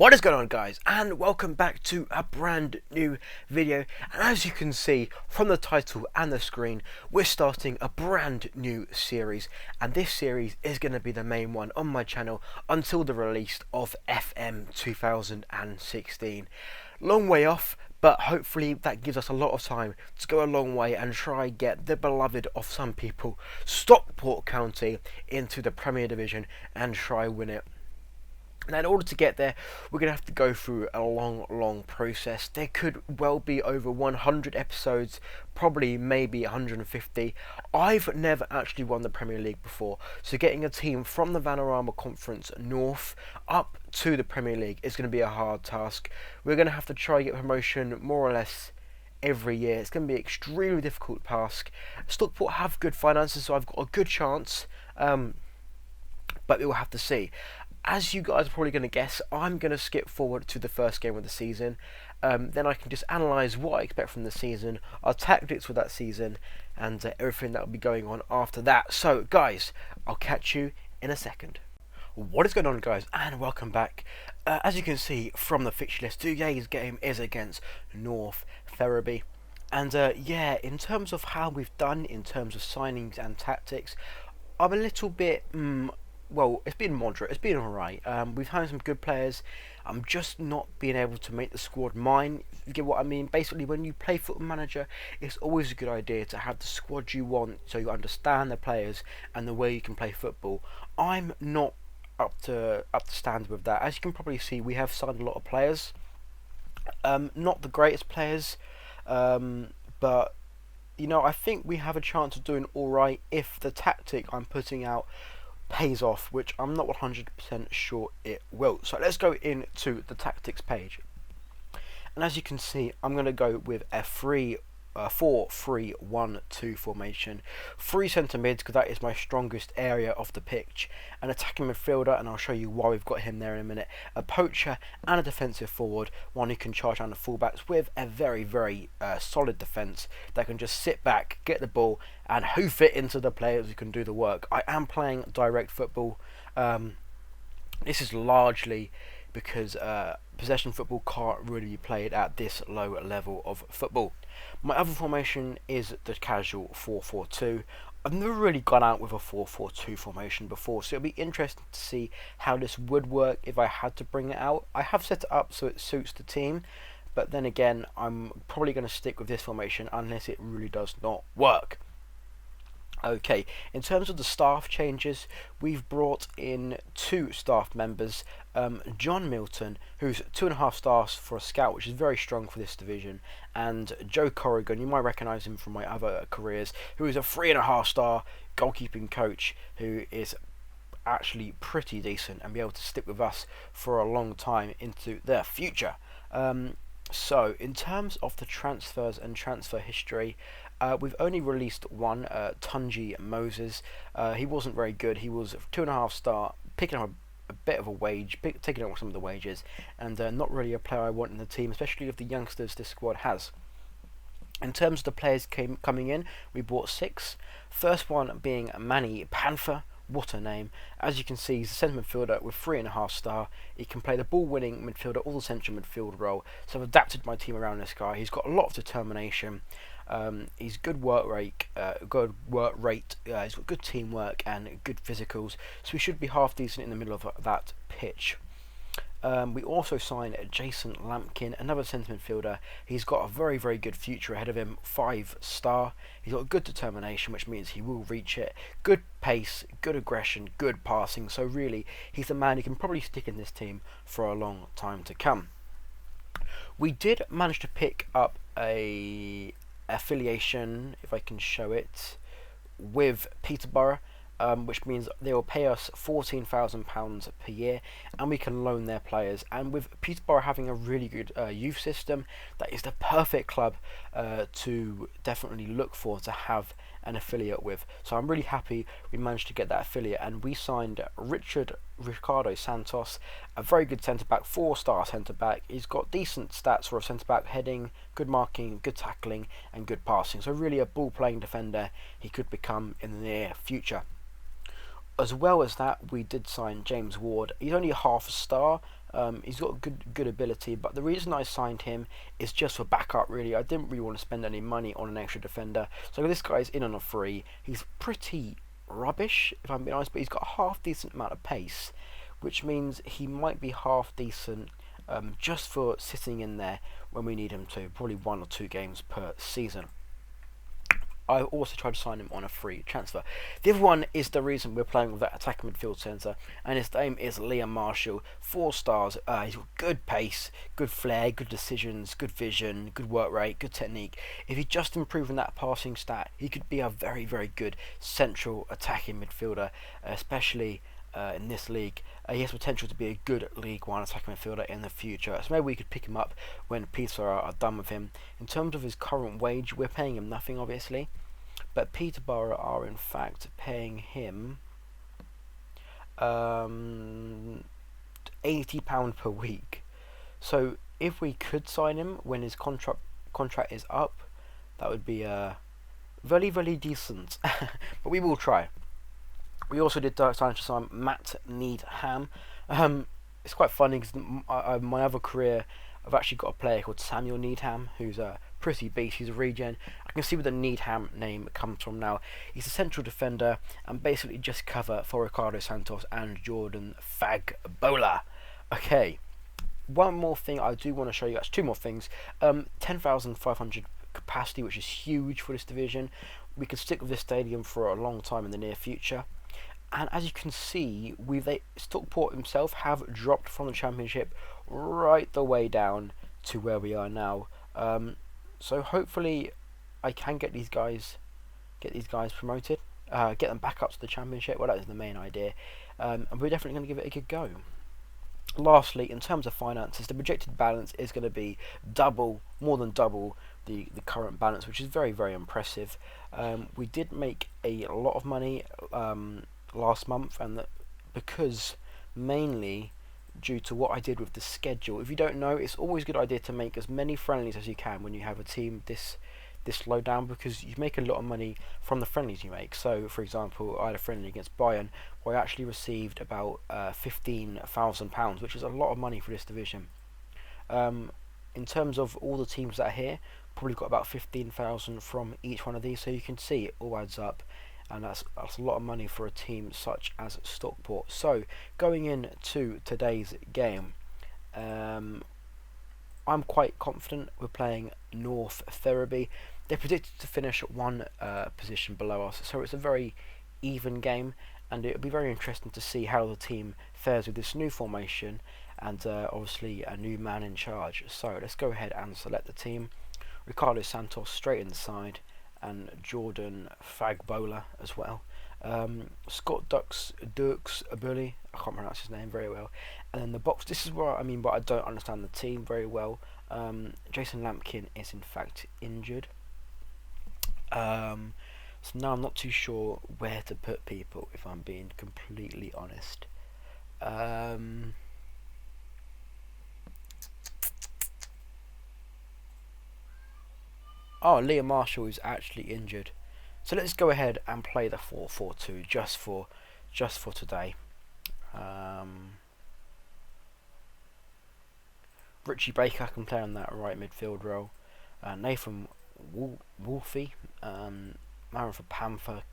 What is going on, guys, and welcome back to a brand new video. And as you can see from the title and the screen, we're starting a brand new series, and this series is going to be the main one on my channel until the release of FM 2016. Long way off, but hopefully that gives us a lot of time to go a long way and try get the beloved of some people, Stockport County, into the Premier Division and try win it. Now, in order to get there, we're going to have to go through a long process. There could well be over 100 episodes, probably maybe 150. I've never actually won the Premier League before, so getting a team from the Vanarama Conference North up to the Premier League is going to be a hard task. We're going to have to try and get promotion more or less every year. It's going to be an extremely difficult task. Stockport have good finances, so I've got a good chance, but we'll have to see. As you guys are probably going to guess, I'm going to skip forward to the first game of the season. Then I can just analyse what I expect from the season, our tactics for that season, and everything that will be going on after that. So, guys, I'll catch you in a second. What is going on, guys, and welcome back. As you can see from the fixture list, today's game is against North Ferriby. And yeah, in terms of how we've done, in terms of signings and tactics, I'm a little bit... well, it's been moderate, it's been alright. We've had some good players. I'm just not being able to make the squad mine, if you get what I mean. Basically, when you play Football Manager, it's always a good idea to have the squad you want, so you understand the players and the way you can play football. I'm not up to standard with that. As you can probably see, we have signed a lot of players. Not the greatest players, but you know, I think we have a chance of doing alright if the tactic I'm putting out pays off, which I'm not 100% sure it will. So let's go into the tactics page, and as you can see, I'm going to go with a 4-3-1-2 formation. 3 centre mids, because that is my strongest area of the pitch, an attacking midfielder, and I'll show you why we've got him there in a minute, a poacher, and a defensive forward, one who can charge down the fullbacks with a very solid defence that can just sit back, get the ball, and hoof it into the players who can do the work. I am playing direct football. This is largely because possession football can't really be played at this low level of football. My other formation is the casual 4-4-2. I've never really gone out with a 4-4-2 formation before, so it'll be interesting to see how this would work if I had to bring it out. I have set it up so it suits the team, but then again, I'm probably going to stick with this formation unless it really does not work. Okay, in terms of the staff changes, we've brought in 2 staff members. John Milton, who's 2.5 stars for a scout, which is very strong for this division, and Joe Corrigan, you might recognise him from my other careers, who is a 3.5 star goalkeeping coach who is actually pretty decent and be able to stick with us for a long time into the future. So, in terms of the transfers and transfer history, we've only released one, Tunji Moses. He wasn't very good. He was 2.5 star, picking up a bit of a wage, taking up some of the wages, and not really a player I want in the team, especially with the youngsters this squad has. In terms of the players coming in, we bought 6. First one being Manny Panther. What a name. As you can see, he's a centre midfielder with 3.5 star. He can play the ball-winning midfielder or the central midfield role. So I've adapted my team around this guy. He's got a lot of determination. He's good work rate. He's got good teamwork and good physicals. So he should be half decent in the middle of that pitch. We also signed Jason Lampkin, another centre midfielder. He's got a very good future ahead of him, 5 star. He's got good determination, which means he will reach it. Good pace, good aggression, good passing. So really, he's a man who can probably stick in this team for a long time to come. We did manage to pick up a affiliation, if I can show it, with Peterborough. Which means they will pay us £14,000 per year, and we can loan their players. And with Peterborough having a really good youth system, that is the perfect club to definitely look for to have an affiliate with. So I'm really happy we managed to get that affiliate, and we signed Ricardo Santos, a very good centre-back, 4-star centre-back. He's got decent stats for a centre-back: heading, good marking, good tackling, and good passing. So really a ball-playing defender he could become in the near future. As well as that, we did sign James Ward. He's only a half a star. He's got good ability, but the reason I signed him is just for backup. Really, I didn't really want to spend any money on an extra defender. So this guy's in on a free. He's pretty rubbish, if I'm being honest, but he's got a half decent amount of pace, which means he might be half decent just for sitting in there when we need him to. Probably 1 or 2 games per season. I also tried to sign him on a free transfer. The other one is the reason we're playing with that attacking midfield centre, and his name is Liam Marshall. 4 stars. He's got good pace, good flair, good decisions, good vision, good work rate, good technique. If he just improving that passing stat, he could be a very, very good central attacking midfielder, especially in this league. He has potential to be a good League One attacking midfielder in the future. So maybe we could pick him up when Peterborough are done with him. In terms of his current wage, we're paying him nothing, obviously, but Peterborough are in fact paying him £80 per week. So if we could sign him when his contract is up, that would be very, very decent. But we will try. We also did sign Matt Needham. It's quite funny because my other career, I've actually got a player called Samuel Needham, who's a pretty beast. He's a regen. I can see where the Needham name comes from now. He's a central defender and basically just cover for Ricardo Santos and Jordan Fagbola. Okay, one more thing I do want to show you. That's 2 more things. 10,500 capacity, which is huge for this division. We could stick with this stadium for a long time in the near future. And as you can see, Stockport himself have dropped from the Championship right the way down to where we are now. So hopefully, I can get these guys promoted, get them back up to the Championship. Well, that is the main idea, and we're definitely going to give it a good go. Lastly, in terms of finances, the projected balance is going to be more than double the current balance, which is very, very impressive. We did make a lot of money last month, and because mainly due to what I did with the schedule. If you don't know, it's always a good idea to make as many friendlies as you can when you have a team this low down, because you make a lot of money from the friendlies you make. So for example, I had a friendly against Bayern where I actually received about £15,000, which is a lot of money for this division. In terms of all the teams that are here, probably got about 15,000 from each one of these, so you can see it all adds up, and that's a lot of money for a team such as Stockport. So going into today's game, I'm quite confident we're playing North Ferriby. They're predicted to finish 1 position below us, so it's a very even game, and it'll be very interesting to see how the team fares with this new formation and obviously a new man in charge. So let's go ahead and select the team. Ricardo Santos straight inside, and Jordan Fagbola as well. Scott Dux Bully, I can't pronounce his name very well. And then the box, this is what I mean, but I don't understand the team very well. Jason Lampkin is in fact injured. So now I'm not too sure where to put people, if I'm being completely honest. Oh, Liam Marshall is actually injured. So let's go ahead and play the 4-4-2 just for today. Richie Baker can play on that right midfield role. Nathan Wolfie, Marin for Panther.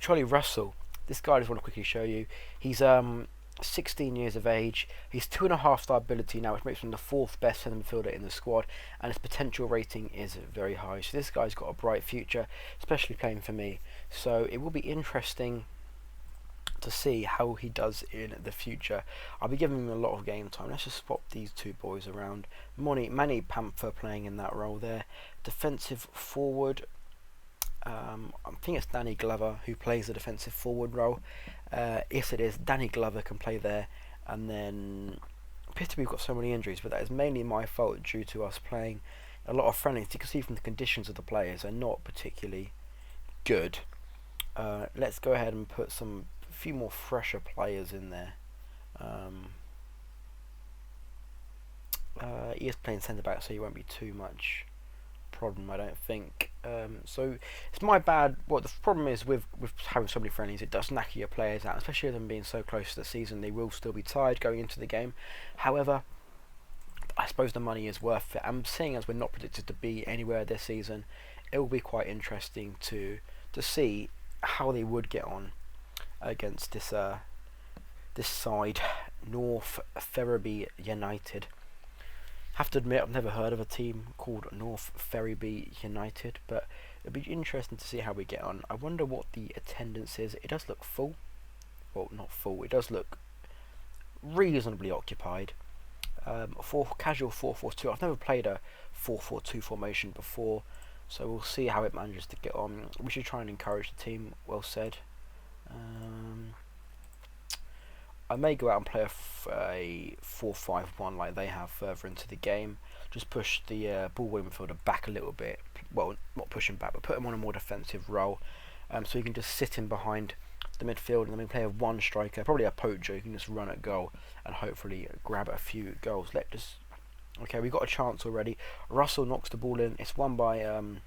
Charlie Russell. This guy I just want to quickly show you. He's 16 years of age. He's 2.5 star ability now, which makes him the 4th best centre midfielder in the squad, and his potential rating is very high. So this guy's got a bright future, especially playing for me. So it will be interesting to see how he does in the future. I'll be giving him a lot of game time. Let's just swap these 2 boys around. Manny Panther playing in that role there. Defensive forward. I think it's Danny Glover who plays the defensive forward role. Yes, it is. Danny Glover can play there. And then pity we've got so many injuries, but that is mainly my fault due to us playing a lot of friendlies. You can see from the conditions of the players, they're not particularly good. Let's go ahead and put a few more fresher players in there. He is playing centre back, so he won't be too much problem, I don't think. So it's my bad. What the problem is with having so many friendlies, it does knacker your players out, especially them being so close to the season. They will still be tired going into the game. However, I suppose the money is worth it. And seeing as we're not predicted to be anywhere this season, it will be quite interesting to see how they would get on against this side, North Ferriby United. Have to admit, I've never heard of a team called North Ferriby United, but it'll be interesting to see how we get on. I wonder what the attendance is. It does look full. Well, not full. It does look reasonably occupied. For casual 4-4-2. I've never played a 4-4-2 formation before, so we'll see how it manages to get on. We should try and encourage the team. Well said. I may go out and play a 4-5-1 like they have further into the game. Just push the ball midfielder back a little bit. Well, not push him back, but put him on a more defensive role, so he can just sit in behind the midfield, and then we play a one striker, probably a poacher who can just run at goal and hopefully grab a few goals. Okay, we got a chance already. Russell knocks the ball in. It's won by them,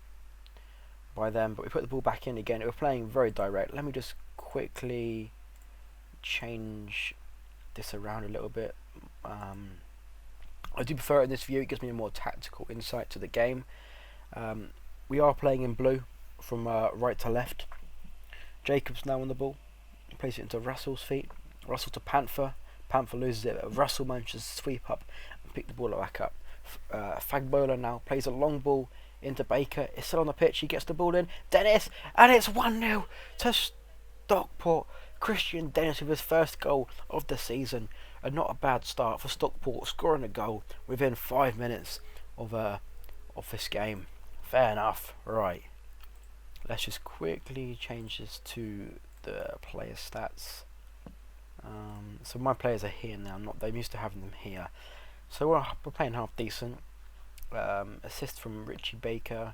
but we put the ball back in again. We're playing very direct. Let me just quickly change this around a little bit. I do prefer it in this view. It gives me a more tactical insight to the game. We are playing in blue from right to left. Jacobs now on the ball. He plays it into Russell's feet. Russell to Panther. Panther loses it. Russell manages to sweep up and pick the ball back up. Fagbola now plays a long ball into Baker. It's still on the pitch. He gets the ball in. Dennis, and it's 1-0 to Stockport. Christian Dennis with his first goal of the season, and not a bad start for Stockport, scoring a goal within 5 minutes of this game. Fair enough. Right, let's just quickly change this to the player stats. So my players are here now. I'm used to having them here. So we're playing half decent. Assist from Richie Baker,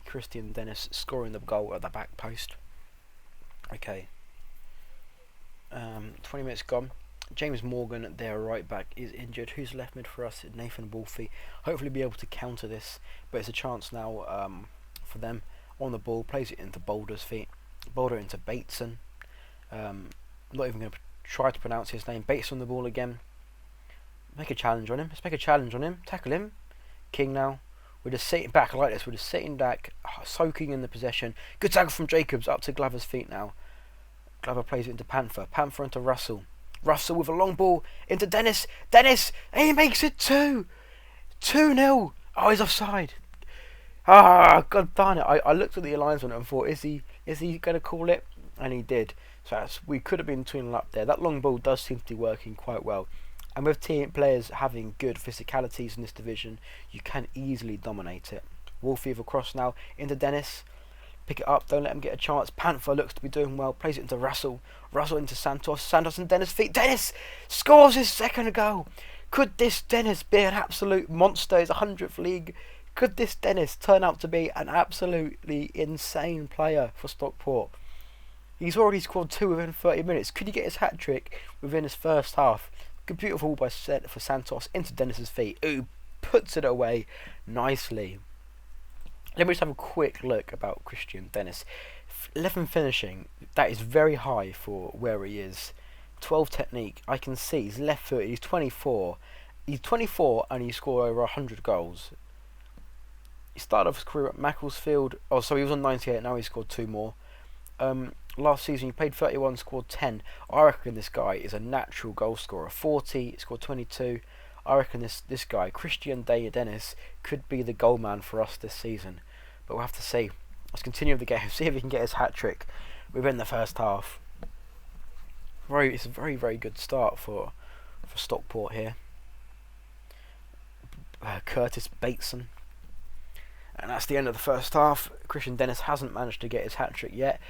Christian Dennis scoring the goal at the back post. Okay. 20 minutes gone. James Morgan, their right back, is injured. Who's left mid for us? Nathan Wolfie. Hopefully be able to counter this, but it's a chance now for them. On the ball, plays it into Boulder's feet. Boulder into Bateson. Not even going to try to pronounce his name. Bateson on the ball again. Make a challenge on him. Let's make a challenge on him. Tackle him. King now. We're just sitting back like this. We're just sitting back, soaking in the possession. Good tackle from Jacobs up to Glover's feet now. Glover plays it into Panther. Panther into Russell. Russell with a long ball into Dennis. Dennis! He makes it 2-0. Oh, he's offside. Ah, god darn it. I looked at the alignment and thought, is he going to call it? And he did. So we could have been 2-0 up there. That long ball does seem to be working quite well. And with team players having good physicalities in this division, you can easily dominate it. Wolfie with a cross now into Dennis. Pick it up, don't let him get a chance. Panther looks to be doing well, plays it into Russell. Russell into Santos. Santos and Dennis' feet. Dennis scores his second goal. Could this Dennis be an absolute monster? His 100th league. Could this Dennis turn out to be an absolutely insane player for Stockport? He's already scored 2 within 30 minutes. Could he get his hat-trick within his first half? Good beautiful ball for Santos into Dennis' feet, who puts it away nicely. Let me just have a quick look about Christian Dennis. 11 finishing, that is very high for where he is. 12 technique, I can see he's left footed, he's 24. He's 24 and he scored over 100 goals. He started off his career at Macclesfield. Oh, so he was on 98, now he scored 2 more. Last season he played 31, scored 10. I reckon this guy is a natural goal scorer. 40, scored 22. I reckon this guy, Christian Dennis, could be the goal man for us this season. But we'll have to see. Let's continue with the game. See if he can get his hat-trick within the first half. It's a very, very good start for Stockport here. Curtis Bateson. And that's the end of the first half. Christian Dennis hasn't managed to get his hat-trick yet.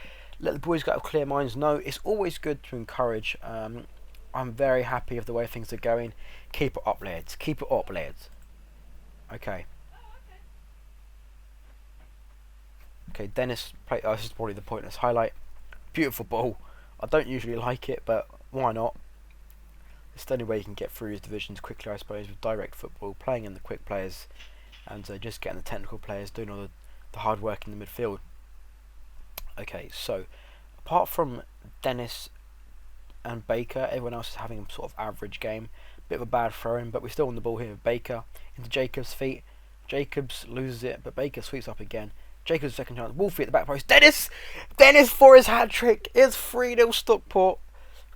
Let the boys get clear minds. No, it's always good to encourage. I'm very happy with the way things are going. Keep it up, lads. Keep it up, lads. Okay. Okay, Dennis play. Oh, this is probably the pointless highlight. Beautiful ball. I don't usually like it, but why not? It's the only way you can get through his divisions quickly, I suppose, with direct football, playing in the quick players. and just getting the technical players doing all the hard work in the midfield. Okay, so apart from Dennis and Baker, everyone else is having a sort of average game. Bit of a bad throw-in, but we still on the ball here with Baker into Jacobs' feet. Jacobs loses it, but Baker sweeps up again. Jacobs' second chance. Wolfie at the back post. Dennis for his hat trick. It's 3-0 Stockport.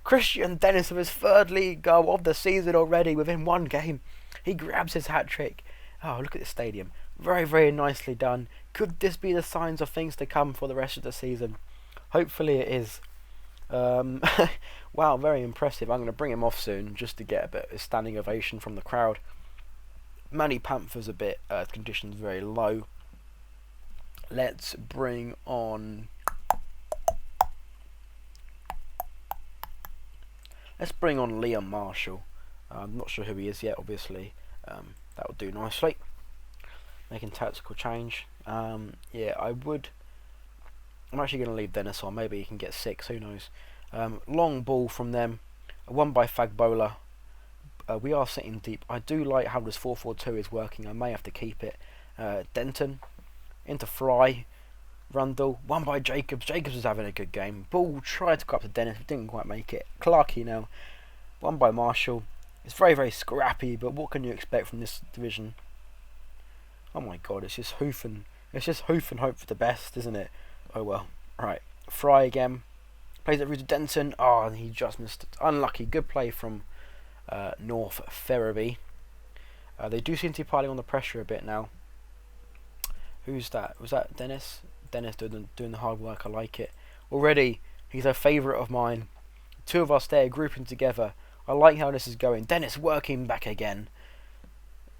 Christian Dennis with his third league goal of the season already within one game. He grabs his hat trick. Oh, look at this stadium. Very, very nicely done. Could this be the signs of things to come for the rest of the season? Hopefully it is. Wow, very impressive. I'm going to bring him off soon just to get a bit of standing ovation from the crowd. Manny Panther's a bit, conditions very low. Let's bring on... Liam Marshall. I'm not sure who he is yet, obviously. That would do nicely. Making tactical change. Yeah, I'm actually going to leave Dennis on. Maybe he can get 6. Who knows? Long ball from them. Won by Fagbola. We are sitting deep. I do like how this 4-4-2 is working. I may have to keep it. Denton into Fry. Rundle. Won by Jacobs. Jacobs is having a good game. Ball tried to go up to Dennis, but didn't quite make it. Clarkey now. Won by Marshall. It's very, very scrappy, but what can you expect from this division? Oh my god, it's just hoof and hope for the best, isn't it? Oh well. Right. Fry again. Plays it through to Denton. Oh, and he just missed it. Unlucky. Good play from North Ferriby. They do seem to be piling on the pressure a bit now. Who's that? Was that Dennis? Dennis doing the hard work. I like it. Already, he's a favourite of mine. 2 of us there grouping together. I like how this is going. Dennis working back again.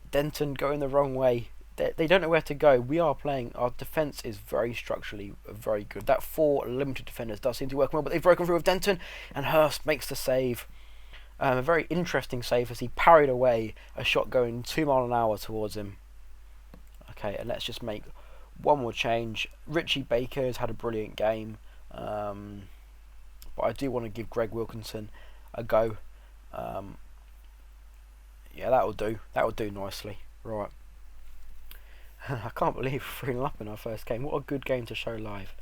Denton going the wrong way. They don't know where to go. We are playing. Our defence is very structurally very good. That 4 limited defenders does seem to work well, but they've broken through with Denton, and Hurst makes the save. A very interesting save as he parried away a shot going 2 miles an hour towards him. Okay, and let's just make one more change. Richie Baker has had a brilliant game, but I do want to give Greg Wilkinson a go. Yeah, that will do. That will do nicely. Right. I can't believe we're 3-0 up in our first game. What a good game to show live.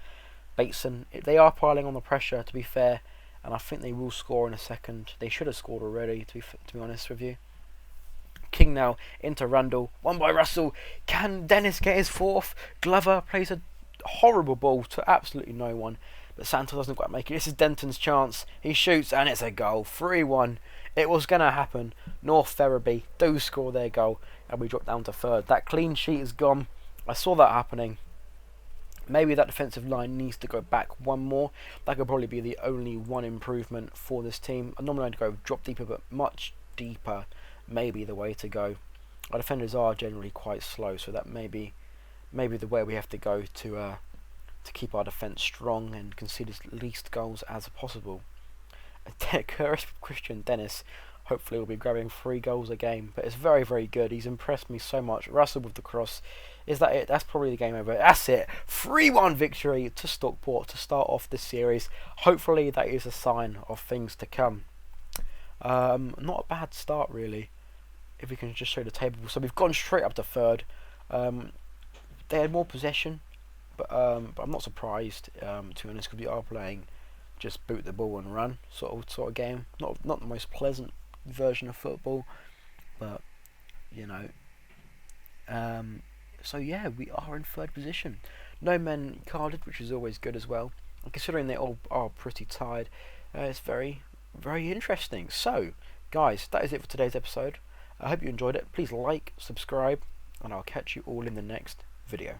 Bateson, they are piling on the pressure, to be fair, and I think they will score in a second. They should have scored already, to be honest with you. King now into Rundle. Won by Russell. Can Dennis get his 4th? Glover plays a horrible ball to absolutely no one, but Santos doesn't quite make it. This is Denton's chance. He shoots and it's a goal. 3-1. It was going to happen. North Ferriby do score their goal and we drop down to 3rd. That clean sheet is gone. I saw that happening. Maybe that defensive line needs to go back one more. That could probably be the only one improvement for this team. I normally go drop deeper, but much deeper may be the way to go. Our defenders are generally quite slow, so that may be the way we have to go to keep our defence strong and concede as least goals as possible. Christian Dennis hopefully will be grabbing 3 goals a game, but it's very, very good. He's impressed me so much. Russell with the cross. Is that it? That's probably the game over. That's it. 3-1 victory to Stockport to start off this series. Hopefully that is a sign of things to come. Not a bad start really, if we can just show the table. So we've gone straight up to 3rd. They had more possession, but I'm not surprised, to be honest, because we are playing just boot the ball and run sort of game. Not the most pleasant version of football, but you know. So yeah, we are in 3rd position. No men carded, which is always good as well. And considering they all are pretty tired, it's very, very interesting. So, guys, that is it for today's episode. I hope you enjoyed it. Please like, subscribe, and I'll catch you all in the next video.